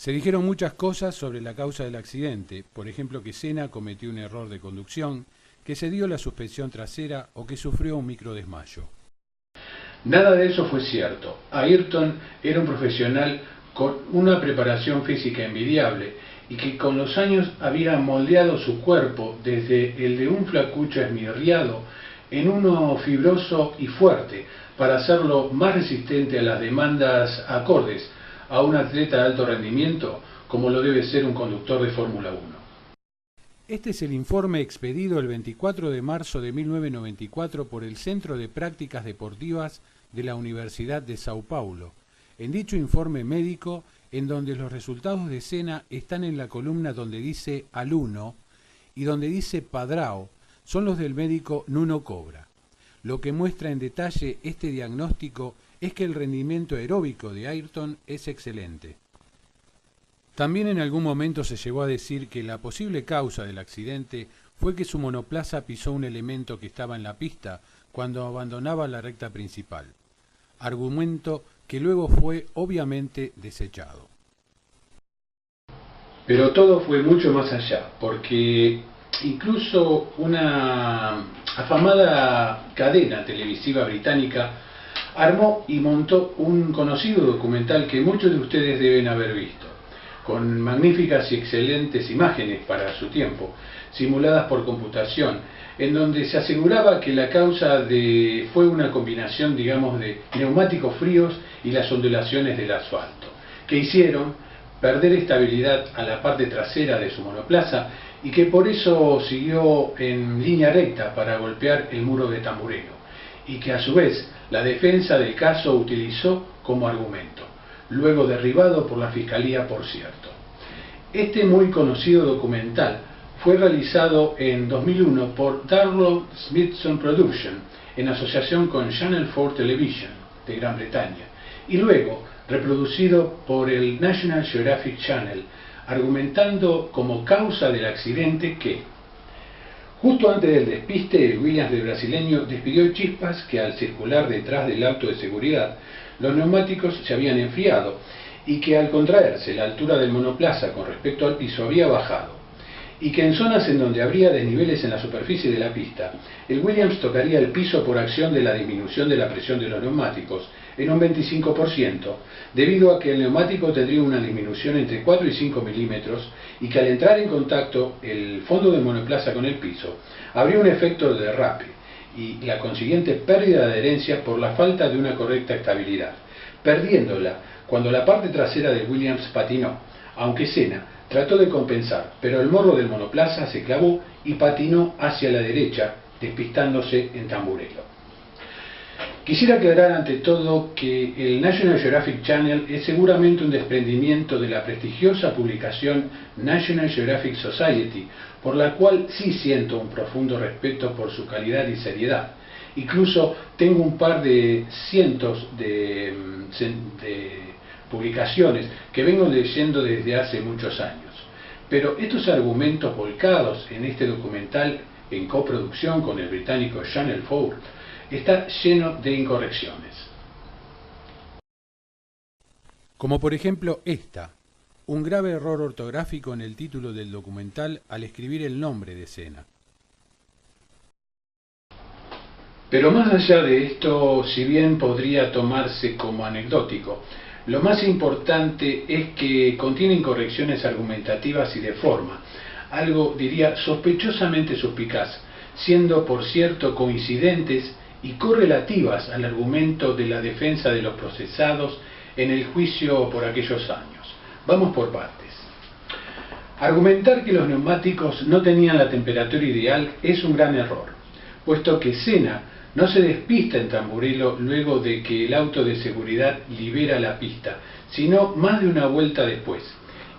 Se dijeron muchas cosas sobre la causa del accidente, por ejemplo que Senna cometió un error de conducción, que se dio la suspensión trasera o que sufrió un microdesmayo. Nada de eso fue cierto. Ayrton era un profesional con una preparación física envidiable y que con los años había moldeado su cuerpo desde el de un flacucho esmirriado en uno fibroso y fuerte para hacerlo más resistente a las demandas acordes a un atleta de alto rendimiento como lo debe ser un conductor de Fórmula 1. Este es el informe expedido el 24 de marzo de 1994 por el Centro de Prácticas Deportivas de la Universidad de Sao Paulo. En dicho informe médico, en donde los resultados de Senna están en la columna donde dice Aluno y donde dice Padrao, son los del médico Nuno Cobra. Lo que muestra en detalle este diagnóstico es que el rendimiento aeróbico de Ayrton es excelente. También en algún momento se llegó a decir que la posible causa del accidente fue que su monoplaza pisó un elemento que estaba en la pista cuando abandonaba la recta principal, argumento que luego fue obviamente desechado. Pero todo fue mucho más allá, porque incluso una afamada cadena televisiva británica armó y montó un conocido documental que muchos de ustedes deben haber visto, con magníficas y excelentes imágenes para su tiempo, simuladas por computación, en donde se aseguraba que la causa fue una combinación, digamos, de neumáticos fríos y las ondulaciones del asfalto, que hicieron perder estabilidad a la parte trasera de su monoplaza y que por eso siguió en línea recta para golpear el muro de Tamburello, y que a su vez la defensa del caso utilizó como argumento, luego derribado por la Fiscalía, por cierto. Este muy conocido documental fue realizado en 2001 por Darlow Smithson Production en asociación con Channel 4 Television de Gran Bretaña y luego reproducido por el National Geographic Channel, argumentando como causa del accidente que justo antes del despiste, el Williams del brasileño despidió chispas que al circular detrás del auto de seguridad los neumáticos se habían enfriado y que al contraerse la altura del monoplaza con respecto al piso había bajado, y que en zonas en donde habría desniveles en la superficie de la pista, el Williams tocaría el piso por acción de la disminución de la presión de los neumáticos en un 25%, debido a que el neumático tendría una disminución entre 4 y 5 milímetros y que al entrar en contacto el fondo del monoplaza con el piso, habría un efecto de derrape y la consiguiente pérdida de adherencia por la falta de una correcta estabilidad, perdiéndola cuando la parte trasera del Williams patinó, aunque Senna trató de compensar, pero el morro del monoplaza se clavó y patinó hacia la derecha, despistándose en Tamburello. Quisiera aclarar ante todo que el National Geographic Channel es seguramente un desprendimiento de la prestigiosa publicación National Geographic Society, por la cual sí siento un profundo respeto por su calidad y seriedad. Incluso tengo un par de cientos de publicaciones que vengo leyendo desde hace muchos años. Pero estos argumentos volcados en este documental en coproducción con el británico Channel 4 está lleno de incorrecciones. Como por ejemplo esta, un grave error ortográfico en el título del documental al escribir el nombre de Senna. Pero más allá de esto, si bien podría tomarse como anecdótico, lo más importante es que contiene incorrecciones argumentativas y de forma, algo diría sospechosamente suspicaz, siendo por cierto coincidentes y correlativas al argumento de la defensa de los procesados en el juicio por aquellos años. Vamos por partes. Argumentar que los neumáticos no tenían la temperatura ideal es un gran error, puesto que Senna no se despista en Tamburello luego de que el auto de seguridad libera la pista, sino más de una vuelta después.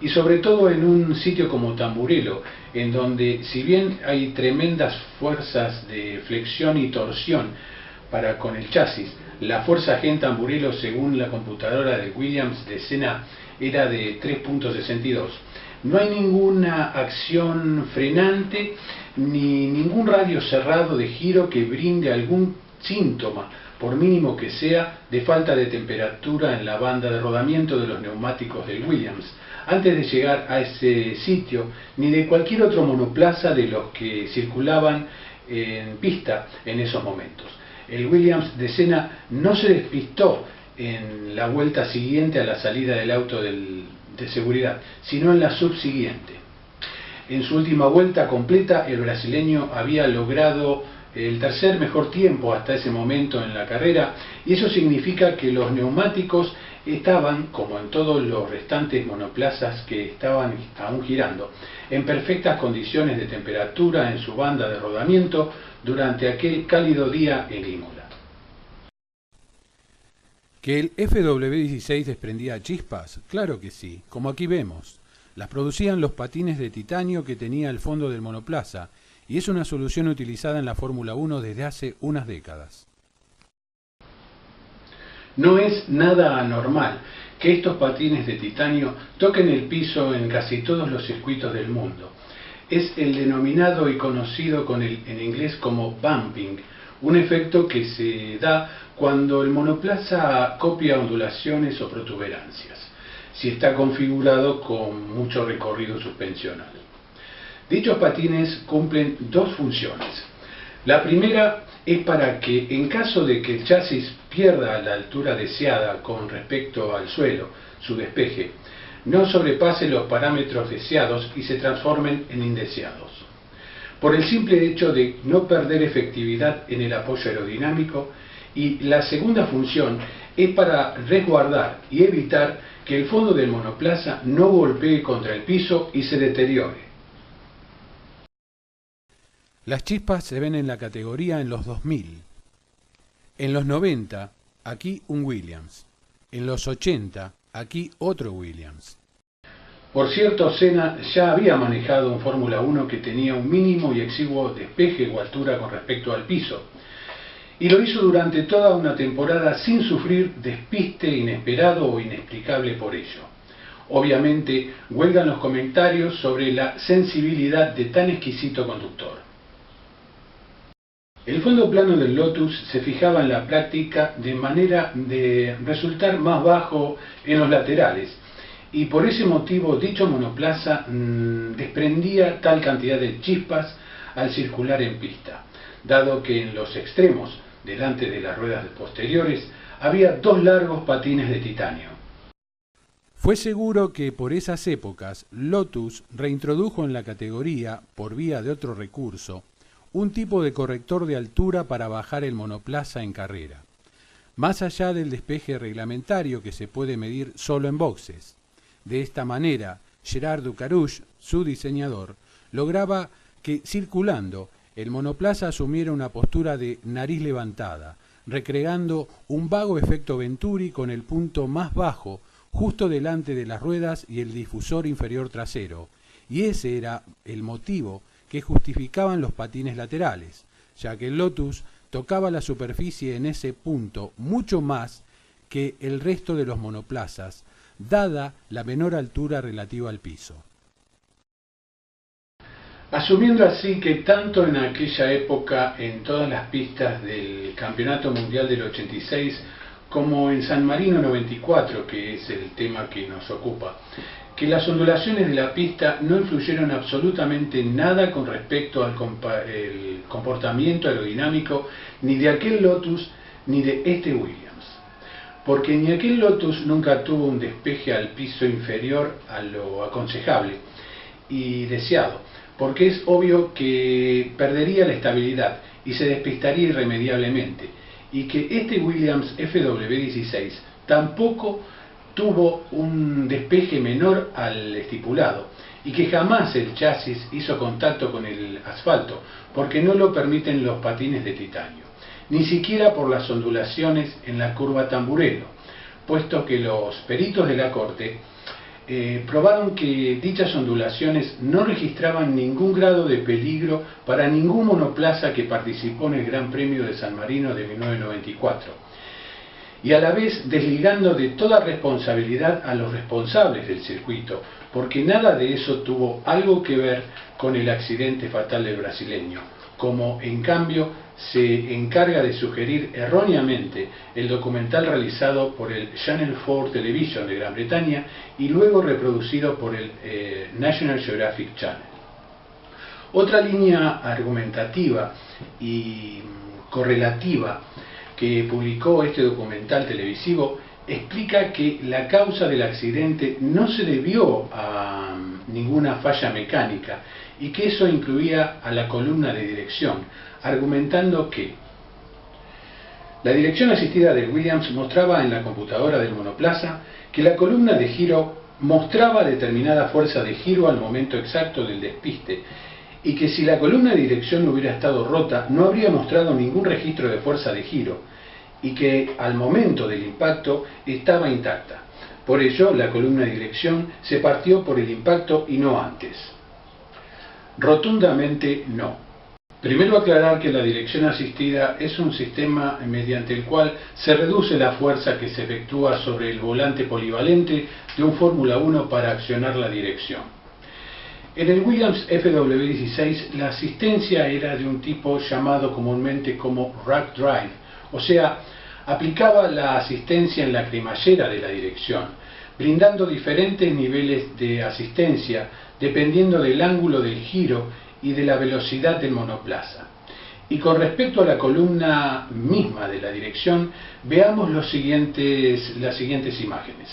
Y sobre todo en un sitio como Tamburello, en donde si bien hay tremendas fuerzas de flexión y torsión para con el chasis, la fuerza G en Tamburello según la computadora de Williams de Senna era de 3.62. No hay ninguna acción frenante ni ningún radio cerrado de giro que brinde algún síntoma por mínimo que sea, de falta de temperatura en la banda de rodamiento de los neumáticos del Williams, antes de llegar a ese sitio, ni de cualquier otro monoplaza de los que circulaban en pista en esos momentos. El Williams de Senna no se despistó en la vuelta siguiente a la salida del auto de seguridad, sino en la subsiguiente. En su última vuelta completa, el brasileño había logrado el tercer mejor tiempo hasta ese momento en la carrera, y eso significa que los neumáticos estaban, como en todos los restantes monoplazas que estaban aún girando, en perfectas condiciones de temperatura en su banda de rodamiento durante aquel cálido día en Imola. ¿Que el FW16 desprendía chispas? Claro que sí, como aquí vemos. Las producían los patines de titanio que tenía el fondo del monoplaza, y es una solución utilizada en la Fórmula 1 desde hace unas décadas. No es nada anormal que estos patines de titanio toquen el piso en casi todos los circuitos del mundo. Es el denominado y conocido en inglés como bumping, un efecto que se da cuando el monoplaza copia ondulaciones o protuberancias, si está configurado con mucho recorrido suspensional. Dichos patines cumplen dos funciones. La primera es para que, en caso de que el chasis pierda la altura deseada con respecto al suelo, su despeje, no sobrepase los parámetros deseados y se transformen en indeseados. Por el simple hecho de no perder efectividad en el apoyo aerodinámico, y la segunda función es para resguardar y evitar que el fondo del monoplaza no golpee contra el piso y se deteriore. Las chispas se ven en la categoría en los 2000. En los 90, aquí un Williams. En los 80, aquí otro Williams. Por cierto, Senna ya había manejado un Fórmula 1 que tenía un mínimo y exiguo despeje o altura con respecto al piso, y lo hizo durante toda una temporada sin sufrir despiste inesperado o inexplicable por ello. Obviamente, huelgan los comentarios sobre la sensibilidad de tan exquisito conductor. El fondo plano del Lotus se fijaba en la práctica de manera de resultar más bajo en los laterales, y por ese motivo dicho monoplaza desprendía tal cantidad de chispas al circular en pista, dado que en los extremos, delante de las ruedas posteriores, había dos largos patines de titanio. Fue seguro que por esas épocas Lotus reintrodujo en la categoría, por vía de otro recurso, un tipo de corrector de altura para bajar el monoplaza en carrera, más allá del despeje reglamentario que se puede medir solo en boxes. De esta manera, Gerard Ducarouche, su diseñador, lograba que, circulando, el monoplaza asumiera una postura de nariz levantada, recreando un vago efecto Venturi con el punto más bajo justo delante de las ruedas y el difusor inferior trasero, y ese era el motivo que justificaban los patines laterales, ya que el Lotus tocaba la superficie en ese punto mucho más que el resto de los monoplazas, dada la menor altura relativa al piso. Asumiendo así que tanto en aquella época en todas las pistas del Campeonato Mundial del 86 como en San Marino 94, que es el tema que nos ocupa, que las ondulaciones de la pista no influyeron absolutamente nada con respecto al comportamiento aerodinámico ni de aquel Lotus ni de este Williams, porque ni aquel Lotus nunca tuvo un despeje al piso inferior a lo aconsejable y deseado, porque es obvio que perdería la estabilidad y se despistaría irremediablemente, y que este Williams FW16 tampoco tuvo un despeje menor al estipulado, y que jamás el chasis hizo contacto con el asfalto, porque no lo permiten los patines de titanio, ni siquiera por las ondulaciones en la curva Tamburello, puesto que los peritos de la corte probaron que dichas ondulaciones no registraban ningún grado de peligro para ningún monoplaza que participó en el Gran Premio de San Marino de 1994, y a la vez desligando de toda responsabilidad a los responsables del circuito, porque nada de eso tuvo algo que ver con el accidente fatal del brasileño, como en cambio se encarga de sugerir erróneamente el documental realizado por el Channel 4 Television de Gran Bretaña y luego reproducido por el National Geographic Channel. Otra línea argumentativa y correlativa que publicó este documental televisivo explica que la causa del accidente no se debió a ninguna falla mecánica y que eso incluía a la columna de dirección, argumentando que la dirección asistida de Williams mostraba en la computadora del monoplaza que la columna de giro mostraba determinada fuerza de giro al momento exacto del despiste y que si la columna de dirección no hubiera estado rota no habría mostrado ningún registro de fuerza de giro y que al momento del impacto estaba intacta. Por ello, la columna de dirección se partió por el impacto y no antes. Rotundamente no. Primero aclarar que la dirección asistida es un sistema mediante el cual se reduce la fuerza que se efectúa sobre el volante polivalente de un Fórmula 1 para accionar la dirección. En el Williams FW16 la asistencia era de un tipo llamado comúnmente como rack drive, o sea, aplicaba la asistencia en la cremallera de la dirección, brindando diferentes niveles de asistencia dependiendo del ángulo del giro y de la velocidad del monoplaza. Y con respecto a la columna misma de la dirección, veamos las siguientes imágenes.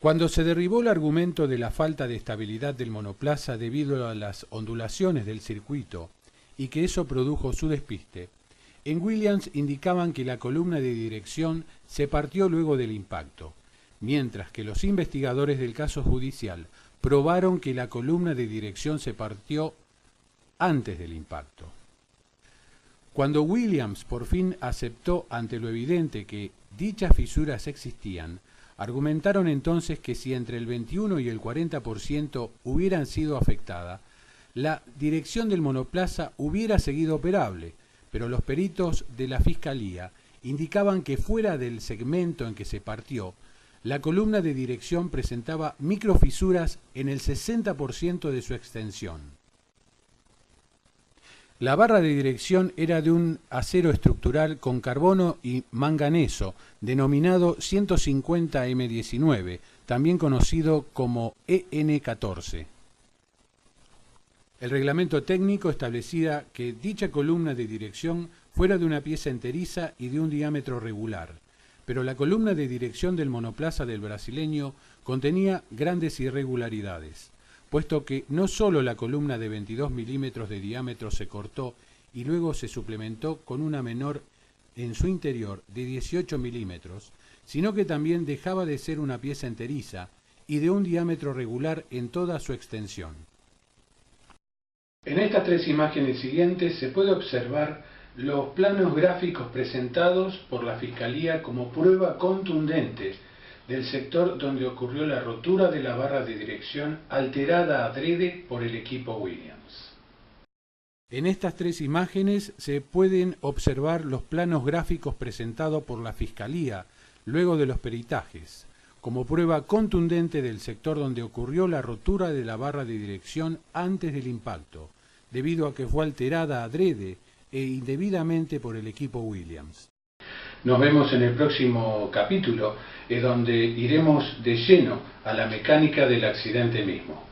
Cuando se derribó el argumento de la falta de estabilidad del monoplaza debido a las ondulaciones del circuito y que eso produjo su despiste, en Williams indicaban que la columna de dirección se partió luego del impacto, mientras que los investigadores del caso judicial probaron que la columna de dirección se partió antes del impacto. Cuando Williams por fin aceptó ante lo evidente que dichas fisuras existían, argumentaron entonces que si entre el 21 y el 40% hubieran sido afectada, la dirección del monoplaza hubiera seguido operable, pero los peritos de la Fiscalía indicaban que fuera del segmento en que se partió, la columna de dirección presentaba microfisuras en el 60% de su extensión. La barra de dirección era de un acero estructural con carbono y manganeso, denominado 150M19, también conocido como EN14. El reglamento técnico establecía que dicha columna de dirección fuera de una pieza enteriza y de un diámetro regular, pero la columna de dirección del monoplaza del brasileño contenía grandes irregularidades, puesto que no solo la columna de 22 milímetros de diámetro se cortó y luego se suplementó con una menor en su interior de 18 milímetros, sino que también dejaba de ser una pieza enteriza y de un diámetro regular en toda su extensión. En estas tres imágenes siguientes se puede observar los planos gráficos presentados por la Fiscalía como prueba contundente del sector donde ocurrió la rotura de la barra de dirección alterada adrede por el equipo Williams. En estas tres imágenes se pueden observar los planos gráficos presentados por la Fiscalía luego de los peritajes, como prueba contundente del sector donde ocurrió la rotura de la barra de dirección antes del impacto, debido a que fue alterada adrede e indebidamente por el equipo Williams. Nos vemos en el próximo capítulo, donde iremos de lleno a la mecánica del accidente mismo.